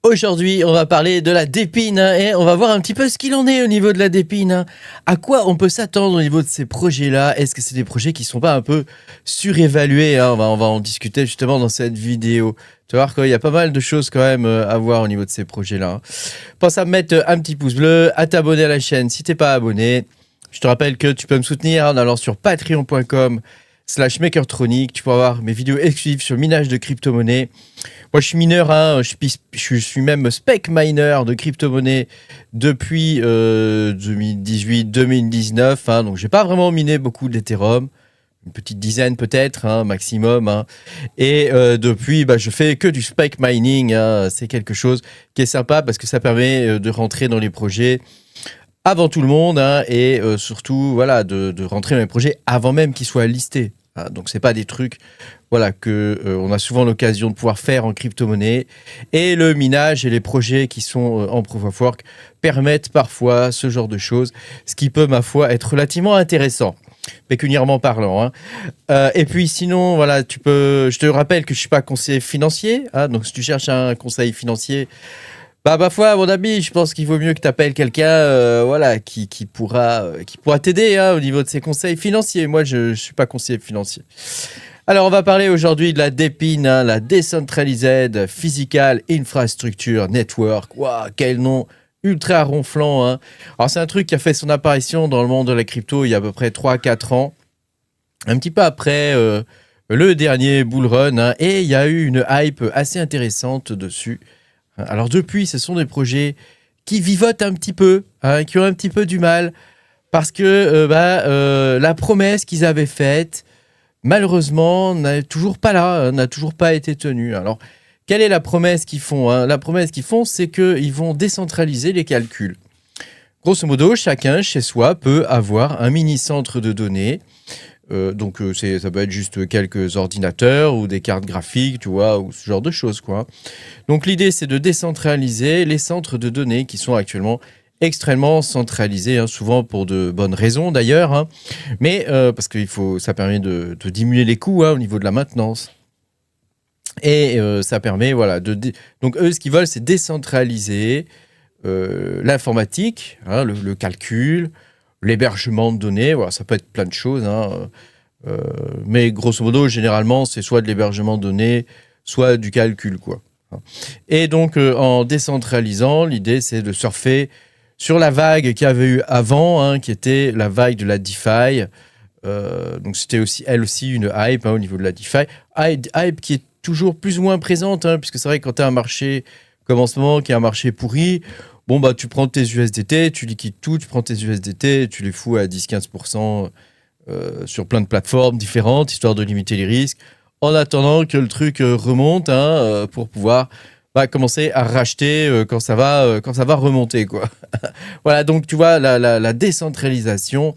Aujourd'hui, on va parler de la dépine et on va voir un petit peu ce qu'il en est au niveau de la dépine. À quoi on peut s'attendre au niveau de ces projets-là? Est-ce que c'est des projets qui sont pas un peu surévalués? On va en discuter justement dans cette vidéo. Tu vas voir qu'il y a pas mal de choses quand même à voir au niveau de ces projets-là. Pense à me mettre un petit pouce bleu, à t'abonner à la chaîne si t'es pas abonné. Je te rappelle que tu peux me soutenir en allant sur patreon.com/makertronic. Tu peux avoir mes vidéos exclusives sur le minage de crypto-monnaies. Moi, je suis mineur, je suis même spec miner de crypto-monnaies depuis 2018-2019. Donc, j'ai pas vraiment miné beaucoup d'Ethereum, une petite dizaine peut-être, maximum. Et depuis, je fais que du spec mining. C'est quelque chose qui est sympa parce que ça permet de rentrer dans les projets avant tout le monde et surtout voilà, de rentrer dans les projets avant même qu'ils soient listés. Donc, c'est pas des trucs que on a souvent l'occasion de pouvoir faire en crypto-monnaie. Et le minage et les projets qui sont en Proof of Work permettent parfois ce genre de choses, ce qui peut, ma foi, être relativement intéressant, pécuniairement parlant. Et puis sinon, voilà, je te rappelle que je suis pas conseiller financier. Donc, si tu cherches un conseil financier, ma foi, à mon avis, je pense qu'il vaut mieux que tu appelles quelqu'un qui pourra t'aider au niveau de ses conseils financiers. Moi, je ne suis pas conseiller financier. Alors, on va parler aujourd'hui de la DePIN, la Decentralized Physical Infrastructure Network. Waouh, quel nom ultra ronflant. Alors, c'est un truc qui a fait son apparition dans le monde de la crypto il y a à peu près 3-4 ans. Un petit peu après le dernier bull run. Et il y a eu une hype assez intéressante dessus. Alors depuis, ce sont des projets qui vivotent un petit peu, qui ont un petit peu du mal, parce que la promesse qu'ils avaient faite, malheureusement, n'est toujours pas là, n'a toujours pas été tenue. Alors, quelle est la promesse qu'ils font? La promesse qu'ils font, c'est qu'ils vont décentraliser les calculs. Grosso modo, chacun, chez soi, peut avoir un mini-centre de données. Donc ça peut être juste quelques ordinateurs ou des cartes graphiques, tu vois, ou ce genre de choses, quoi. Donc l'idée, c'est de décentraliser les centres de données qui sont actuellement extrêmement centralisés, souvent pour de bonnes raisons d'ailleurs, mais parce que ça permet de diminuer les coûts au niveau de la maintenance. Et ça permet, donc eux, ce qu'ils veulent, c'est décentraliser l'informatique, le calcul, l'hébergement de données. Voilà, ça peut être plein de choses, mais grosso modo, généralement, c'est soit de l'hébergement de données, soit du calcul, quoi. Et donc, en décentralisant, l'idée, c'est de surfer sur la vague qu'il y avait eu avant, qui était la vague de la DeFi. Donc, c'était elle aussi une hype au niveau de la DeFi. Hype qui est toujours plus ou moins présente, puisque c'est vrai que quand tu as un marché comme en ce moment, qui est un marché pourri, tu prends tes USDT, tu liquides tout, tu prends tes USDT, tu les fous à 10-15% sur plein de plateformes différentes, histoire de limiter les risques, en attendant que le truc remonte pour pouvoir commencer à racheter quand ça va remonter, quoi. Voilà, donc tu vois, la décentralisation,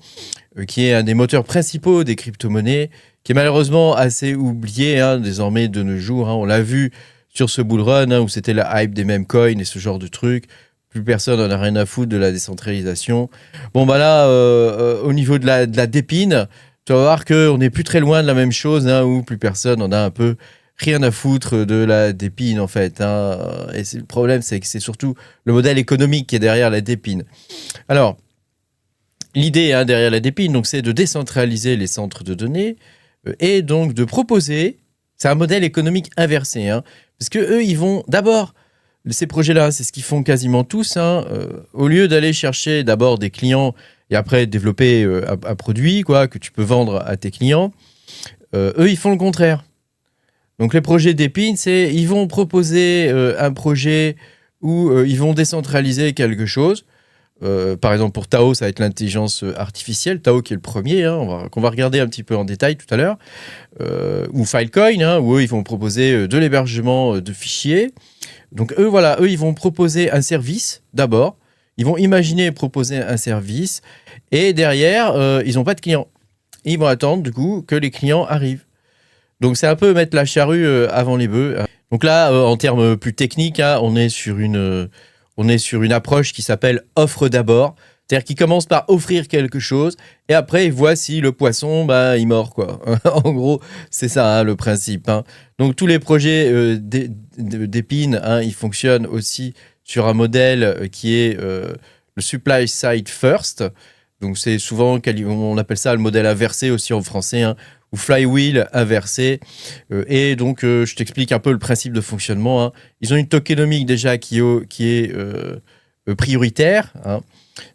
qui est un des moteurs principaux des crypto-monnaies, qui est malheureusement assez oublié désormais de nos jours. On l'a vu sur ce bull run où c'était la hype des meme coins et ce genre de trucs. Plus personne n'en a rien à foutre de la décentralisation. Là, au niveau de la DePIN, tu vas voir qu'on n'est plus très loin de la même chose, où plus personne n'en a un peu rien à foutre de la DePIN, en fait. Et le problème, c'est que c'est surtout le modèle économique qui est derrière la DePIN. Alors, l'idée derrière la DePIN, donc, c'est de décentraliser les centres de données et donc de proposer, c'est un modèle économique inversé, parce que eux, ils vont d'abord, ces projets-là, c'est ce qu'ils font quasiment tous, au lieu d'aller chercher d'abord des clients et après développer un produit que tu peux vendre à tes clients, eux, ils font le contraire. Donc les projets DePIN, ils vont proposer un projet où ils vont décentraliser quelque chose. Par exemple, pour Tao, ça va être l'intelligence artificielle. Tao qui est le premier, qu'on va regarder un petit peu en détail tout à l'heure. Ou Filecoin, où eux, ils vont proposer de l'hébergement de fichiers. Donc eux, ils vont proposer un service d'abord. Ils vont imaginer et proposer un service. Et derrière, ils n'ont pas de clients. Et ils vont attendre, du coup, que les clients arrivent. Donc c'est un peu mettre la charrue avant les bœufs. Donc là, en termes plus techniques, on est sur une approche qui s'appelle offre d'abord. C'est-à-dire qu'il commence par offrir quelque chose et après il voit si le poisson, bah, il mord, quoi. En gros, c'est ça, hein, le principe, hein. Donc tous les projets d'Épine, hein, ils fonctionnent aussi sur un modèle qui est le supply side first. Donc c'est souvent, on appelle ça le modèle inversé aussi en français, hein, ou flywheel inversé. Et donc je t'explique un peu le principe de fonctionnement, hein. Ils ont une tokenomique déjà qui est prioritaire, hein.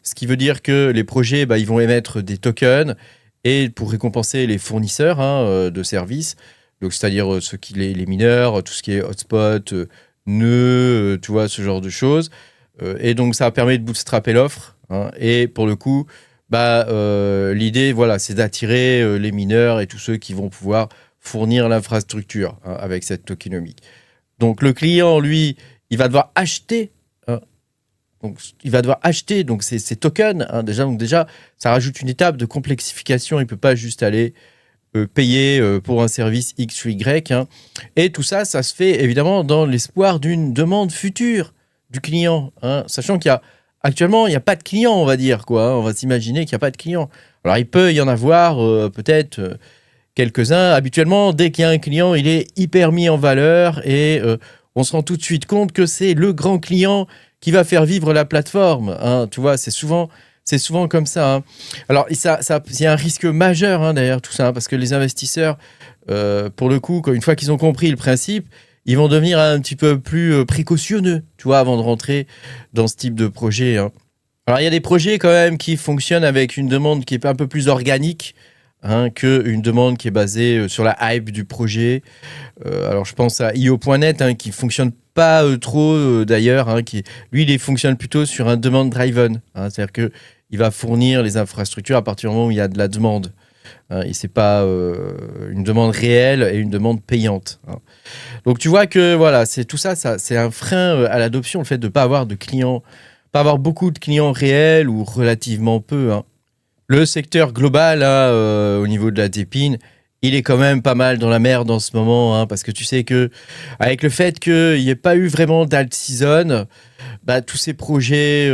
Ce qui veut dire que les projets, bah, ils vont émettre des tokens et pour récompenser les fournisseurs, hein, de services, donc c'est-à-dire les mineurs, tout ce qui est hotspot, nœuds, tu vois, ce genre de choses. Et donc ça permet de bootstrapper l'offre, hein. Et pour le coup, bah, l'idée, voilà, c'est d'attirer les mineurs et tous ceux qui vont pouvoir fournir l'infrastructure, hein, avec cette tokenomique. Donc le client, lui, il va devoir acheter, hein, donc, il va devoir acheter donc, ces tokens, hein, déjà, ça rajoute une étape de complexification. Il ne peut pas juste aller payer pour un service X ou Y, hein. Et tout ça, ça se fait évidemment dans l'espoir d'une demande future du client, hein, sachant qu'actuellement, il n'y a pas de client, on va dire, quoi, hein. On va s'imaginer qu'il n'y a pas de client. Alors, il peut y en avoir peut-être quelques-uns. Habituellement, dès qu'il y a un client, il est hyper mis en valeur et on se rend tout de suite compte que c'est le grand client qui va faire vivre la plateforme, hein. Tu vois, c'est souvent comme ça, hein. Alors, il y a un risque majeur, hein, derrière tout ça, hein, parce que les investisseurs, pour le coup, une fois qu'ils ont compris le principe, ils vont devenir un petit peu plus précautionneux, tu vois, avant de rentrer dans ce type de projet, hein. Alors, il y a des projets quand même qui fonctionnent avec une demande qui est un peu plus organique, hein, qu'une demande qui est basée sur la hype du projet. Alors, je pense à IO.net, hein, qui fonctionne pas trop d'ailleurs, hein, lui, il fonctionne plutôt sur un demand driven, hein, c'est-à-dire que il va fournir les infrastructures à partir du moment où il y a de la demande, hein, et c'est pas une demande réelle et une demande payante, hein. Donc tu vois que voilà, c'est tout ça, c'est un frein à l'adoption, le fait de pas avoir de clients, pas avoir beaucoup de clients réels ou relativement peu, hein. Le secteur global, hein, au niveau de la Dépine, il est quand même pas mal dans la merde en ce moment, hein, parce que tu sais que avec le fait qu'il n'y ait pas eu vraiment d'alt season, bah, tous ces projets,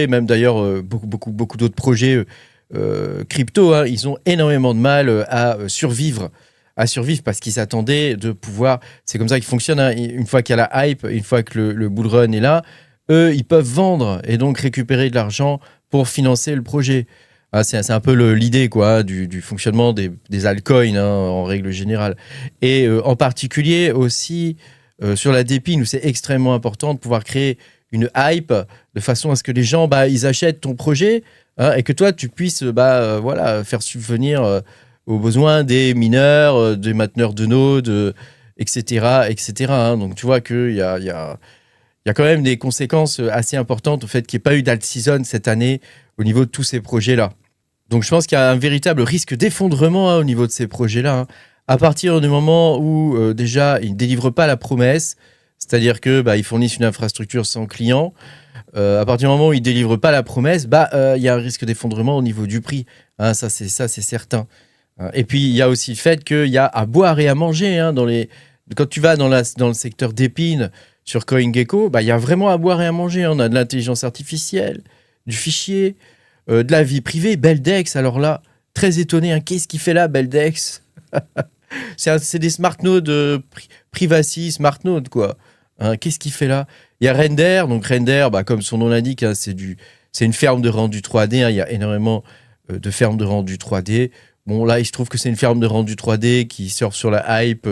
même d'ailleurs beaucoup d'autres projets crypto, hein, ils ont énormément de mal à survivre parce qu'ils s'attendaient de pouvoir. C'est comme ça qu'ils fonctionnent, hein. Une fois qu'il y a la hype, une fois que le bull run est là, eux, ils peuvent vendre et donc récupérer de l'argent pour financer le projet. Ah, c'est un peu l'idée, quoi, du fonctionnement des altcoins, hein, en règle générale. Et en particulier aussi sur la Dépine, où c'est extrêmement important de pouvoir créer une hype de façon à ce que les gens, bah, ils achètent ton projet, hein, et que toi, tu puisses voilà, faire subvenir aux besoins des mineurs, des mainteneurs de nodes, etc. etc. hein. Donc tu vois qu'il y a quand même des conséquences assez importantes au fait qu'il n'y ait pas eu d'alt season cette année au niveau de tous ces projets-là. Donc je pense qu'il y a un véritable risque d'effondrement, hein, au niveau de ces projets-là, hein. À partir du moment où déjà ils ne délivrent pas la promesse, c'est-à-dire que bah, ils fournissent une infrastructure sans client, à partir du moment où ils ne délivrent pas la promesse, bah, il y a un risque d'effondrement au niveau du prix, hein, ça c'est certain. Et puis il y a aussi le fait qu'il y a à boire et à manger, hein, quand tu vas dans le secteur d'Épine sur CoinGecko, bah, il y a vraiment à boire et à manger. On a de l'intelligence artificielle, du fichier, de la vie privée. Beldex, alors là, très étonné, hein, qu'est-ce qu'il fait là, Beldex? C'est des smart nodes, privacy, smart nodes, quoi. Hein, qu'est-ce qu'il fait là? Il y a Render, donc Render, bah, comme son nom l'indique, hein, c'est une ferme de rendu 3D, hein, il y a énormément de fermes de rendu 3D. Bon, là, il se trouve que c'est une ferme de rendu 3D qui surfe sur la hype,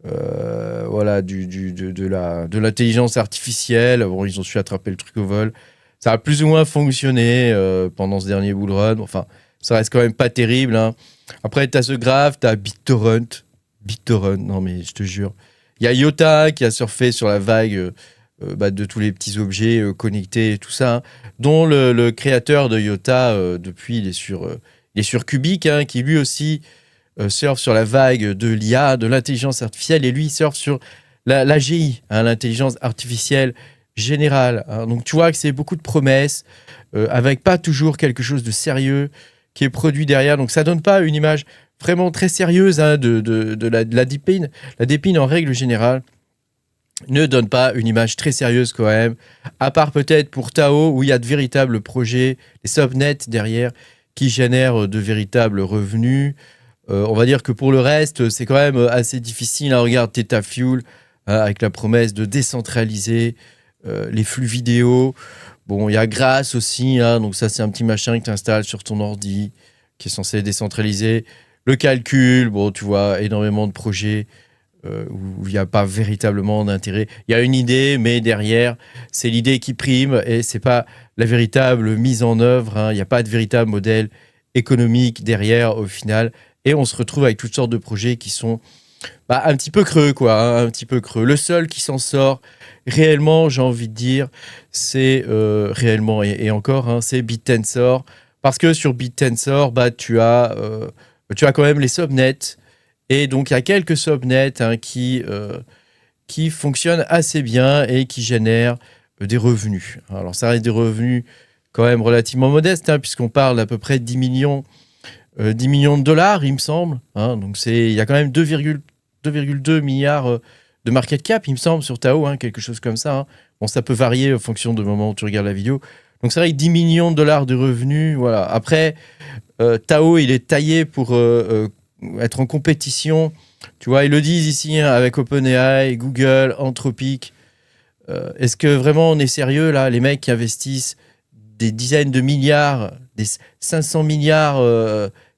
voilà, de l'intelligence artificielle. Bon, ils ont su attraper le truc au vol. Ça a plus ou moins fonctionné pendant ce dernier bull run. Enfin, ça reste quand même pas terrible, hein. Après, t'as The Graph, t'as BitTorrent. BitTorrent, non mais je te jure. Il y a IOTA qui a surfé sur la vague de tous les petits objets connectés et tout ça, hein, dont le créateur de IOTA, depuis, il est sur Cubic, hein, qui lui aussi surfe sur la vague de l'IA, de l'intelligence artificielle, et lui, il surfe sur l'AGI, hein, l'intelligence artificielle générale, hein. Donc, tu vois que c'est beaucoup de promesses, avec pas toujours quelque chose de sérieux qui est produit derrière. Donc, ça donne pas une image vraiment très sérieuse, hein, de la Dépine. La Dépine, en règle générale, ne donne pas une image très sérieuse quand même, à part peut-être pour Tao, où il y a de véritables projets, les subnets derrière, qui génèrent de véritables revenus. On va dire que pour le reste, c'est quand même assez difficile. Hein. Regarde Theta Fuel, avec la promesse de décentraliser les flux vidéo. Bon, il y a Grass aussi, hein, donc ça c'est un petit machin que tu installes sur ton ordi, qui est censé décentraliser. Le calcul, bon, tu vois, énormément de projets où il n'y a pas véritablement d'intérêt. Il y a une idée, mais derrière, c'est l'idée qui prime et c'est pas la véritable mise en œuvre. Hein. Il n'y a pas de véritable modèle économique derrière au final. Et on se retrouve avec toutes sortes de projets qui sont un petit peu creux, quoi. Hein, un petit peu creux. Le seul qui s'en sort réellement, j'ai envie de dire, c'est réellement et encore, hein, c'est BitTensor. Parce que sur BitTensor, tu as quand même les subnets. Et donc, il y a quelques subnets hein, qui fonctionnent assez bien et qui génèrent des revenus. Alors, ça reste des revenus quand même relativement modestes, hein, puisqu'on parle d'à peu près 10 millions de dollars, il me semble. Hein. Donc, il y a quand même 2,2 milliards de market cap, il me semble, sur Tao, hein, quelque chose comme ça. Hein. Bon, ça peut varier en fonction du moment où tu regardes la vidéo. Donc, c'est vrai que 10 millions de dollars de revenus, voilà. Après, Tao, il est taillé pour être en compétition. Tu vois, ils le disent ici hein, avec OpenAI, Google, Anthropic. Est-ce que vraiment on est sérieux là, les mecs qui investissent des dizaines de milliards, des 500 milliards,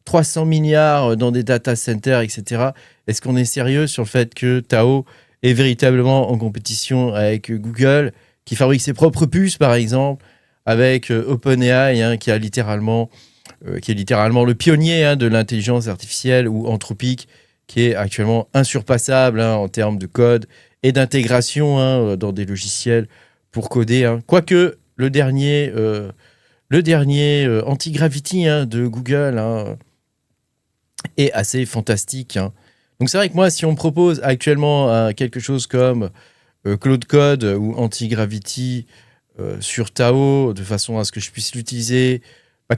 300 milliards dans des data centers, etc. Est-ce qu'on est sérieux sur le fait que Tao est véritablement en compétition avec Google, qui fabrique ses propres puces par exemple, avec OpenAI, hein, qui est littéralement le pionnier hein, de l'intelligence artificielle, ou Anthropic, qui est actuellement insurpassable hein, en termes de code et d'intégration hein, dans des logiciels pour coder. Hein. Quoique le dernier Anti-Gravity hein, de Google hein, est assez fantastique. Hein. Donc c'est vrai que moi, si on me propose actuellement quelque chose comme Claude Code ou Anti-Gravity sur Tao, de façon à ce que je puisse l'utiliser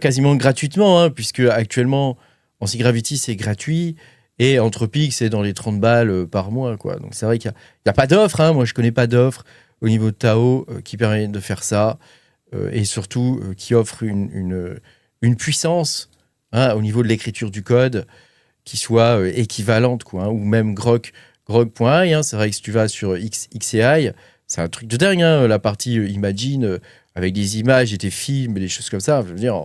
quasiment gratuitement, hein, puisque actuellement, Anti-Gravity, c'est gratuit, et Anthropic, c'est dans les 30 balles par mois. Quoi. Donc c'est vrai qu'il n'y a pas d'offre. Hein. Moi, je ne connais pas d'offre au niveau de Tao qui permet de faire ça, et surtout qui offre une puissance hein, au niveau de l'écriture du code qui soit équivalente, quoi, hein, ou même Grok.ai. Hein. C'est vrai que si tu vas sur XAI, c'est un truc de dingue, hein, la partie Imagine, avec des images et des films et des choses comme ça. Je veux dire,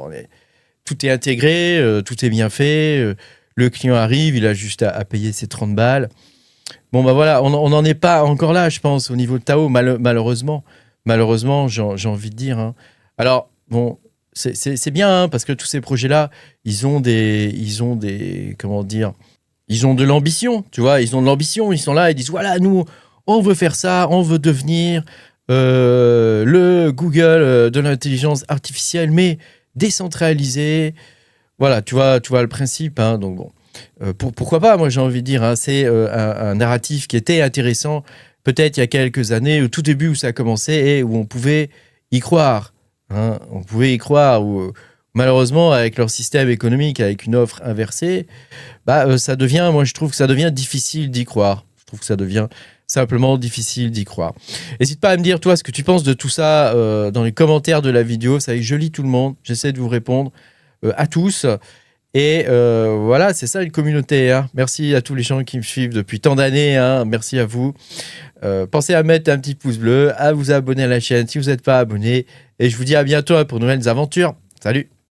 tout est intégré, tout est bien fait. Le client arrive, il a juste à payer ses 30 balles. Bon, voilà, on n'en est pas encore là, je pense, au niveau de Tao, malheureusement. Malheureusement, j'ai envie de dire. Hein. Alors, bon, c'est bien, hein, parce que tous ces projets-là, ils ont comment dire, ils ont de l'ambition, tu vois, ils ont de l'ambition, ils sont là, ils disent, voilà, nous, on veut faire ça, on veut devenir le Google de l'intelligence artificielle, mais décentralisé. Voilà, tu vois le principe. Hein, donc bon, pourquoi pas, moi j'ai envie de dire, hein, c'est un narratif qui était intéressant, peut-être il y a quelques années, au tout début où ça a commencé, et où on pouvait y croire. Hein, on pouvait y croire, où malheureusement, avec leur système économique, avec une offre inversée, ça devient, moi je trouve que ça devient difficile d'y croire. Je trouve que ça devient simplement difficile d'y croire. N'hésite pas à me dire, toi, ce que tu penses de tout ça dans les commentaires de la vidéo. Ça, je lis tout le monde. J'essaie de vous répondre à tous. Et voilà, c'est ça une communauté. Hein. Merci à tous les gens qui me suivent depuis tant d'années. Hein. Merci à vous. Pensez à mettre un petit pouce bleu, à vous abonner à la chaîne si vous n'êtes pas abonné. Et je vous dis à bientôt pour de nouvelles aventures. Salut!